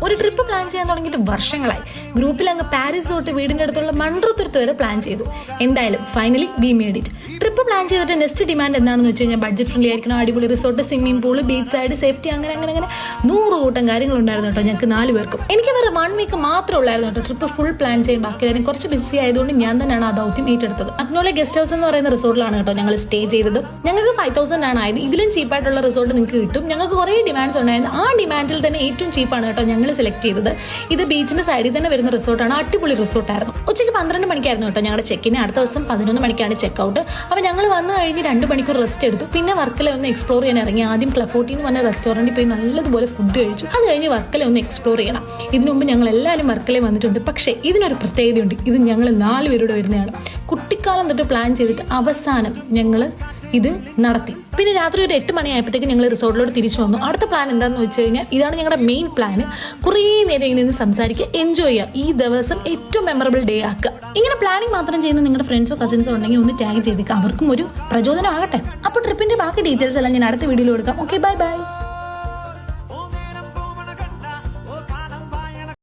ഒരു trip plan ചെയ്യാൻ തുടങ്ങിയിട്ട് വർഷങ്ങളായി. ഗ്രൂപ്പിൽ അങ്ങ് പാരീസ് തൊട്ട് വീടിന്റെ അടുത്തുള്ള മൺട്രോത്തുരുത്ത് വരെ പ്ലാൻ ചെയ്തു. എന്തായാലും finally we made it. Trip plan ചെയ്തിട്ട് നെക്സ്റ്റ് ഡിമാൻഡ് എന്താണെന്ന് വെച്ച് കഴിഞ്ഞാൽ ബഡ്ജറ്റ് ഫ്രണ്ട്ലി ആയിരിക്കണം, അടിപൊളി resort, swimming pool, beach side, safety, അങ്ങനെ 100 കൂട്ടം കാര്യങ്ങളുണ്ടായിരുന്നു കേട്ടോ ഞങ്ങൾക്ക് 4 പേർക്കും. എനിക്ക് വേറെ 1 വീക്ക് മാത്രമേ ഉള്ളായിരുന്നു കേട്ടോ ട്രിപ്പ് ഫുൾ പ്ലാൻ ചെയ്യാൻ. ബാക്കി കാര്യം കുറച്ച് ബിസി ആയതുകൊണ്ട് ഞാൻ തന്നെയാണ് ആ ദൗത്യം ഏറ്റെടുത്തത്. അഗ്നോളെ ഗസ്റ്റ് ഹൗസ് എന്ന് പറയുന്ന റിസോർട്ടിലാണ് കേട്ടോ ഞങ്ങൾ സ്റ്റേ ചെയ്തത്. ഞങ്ങൾക്ക് 5000 ആണ് ആയത്. ഇതിലും ചീപ്പായിട്ടുള്ള റിസോർട്ട് നിങ്ങൾക്ക് കിട്ടും. ഞങ്ങൾക്ക് കുറേ ഡിമാൻഡ്സ് ഉണ്ടായിരുന്നു. ആ ഡിമാൻഡിൽ തന്നെ ഏറ്റവും ചീപ്പാണ് കേട്ടോ ഞങ്ങൾ സെലക്ട് ചെയ്തത്. ഇത് ബീച്ചിന്റെ സൈഡിൽ തന്നെ വരുന്ന റിസോർട്ടാണ്. അടിപൊളി റിസോർട്ടായിരുന്നു. ഉച്ചയ്ക്ക് 12 മണിക്കായിരുന്നു കേട്ടോ ഞങ്ങളുടെ ചെക്കിന്. അടുത്ത ദിവസം 11 മണിക്കാണ് ചെക്ക് ഔട്ട്. അപ്പൊ ഞങ്ങൾ വന്നു കഴിഞ്ഞ് 2 മണിക്കൂർ റെസ്റ്റ് എടുത്തു. പിന്നെ വർക്കല ഒന്ന് എക്സ്പ്ലോർ ചെയ്യാൻ ഇറങ്ങി. ആദ്യം ക്ലഫോർട്ടി എന്ന് പറഞ്ഞ റെസ്റ്റോറന്റിൽ പോയി നല്ലതുപോലെ ഫുഡ് കഴിച്ചു. അത് കഴിഞ്ഞ് വർക്കല ഒന്ന് എക്സ്പ്ലോർ ചെയ്യണം. ഇതിനു മുമ്പ് ഞങ്ങൾ എല്ലാവരും വർക്കലയിൽ വന്നിട്ടുണ്ട്. പക്ഷേ ഇതിനൊരു പ്രത്യേകതയുണ്ട്. ഇത് ഞങ്ങൾ 4 പേരോട് വരുന്നതാണ്. കുട്ടിക്കാലം തൊട്ട് പ്ലാൻ ചെയ്തിട്ട് അവസാനം ഞങ്ങൾ ഇത് നടത്തി. പിന്നെ രാത്രി ഒരു 8 മണിയായപ്പോഴത്തേക്ക് ഞങ്ങൾ റിസോർട്ടിലോട്ട് തിരിച്ചു വന്നു. അടുത്ത പ്ലാൻ എന്താണെന്ന് വെച്ച് കഴിഞ്ഞാൽ ഇതാണ് ഞങ്ങളുടെ മെയിൻ പ്ലാൻ. കുറേ നേരം ഇങ്ങനെ നിന്ന് സംസാരിക്കുക, എൻജോയ് ചെയ്യുക, ഈ ദിവസം ഏറ്റവും മെമ്മറബിൾ ഡേ ആക്കുക. ഇങ്ങനെ പ്ലാനിങ് മാത്രം ചെയ്യുന്ന നിങ്ങളുടെ ഫ്രണ്ട്സോ കസിൻസോ ഉണ്ടെങ്കിൽ ഒന്ന് ടാഗ് ചെയ്തേക്കുക. അവർക്കും ഒരു പ്രചോദനം ആകട്ടെ. അപ്പോൾ ട്രിപ്പിന്റെ ബാക്കി ഡീറ്റെയിൽസ് എല്ലാം ഞാൻ അടുത്ത വീഡിയോയിൽ കൊടുക്കാം. Okay, by.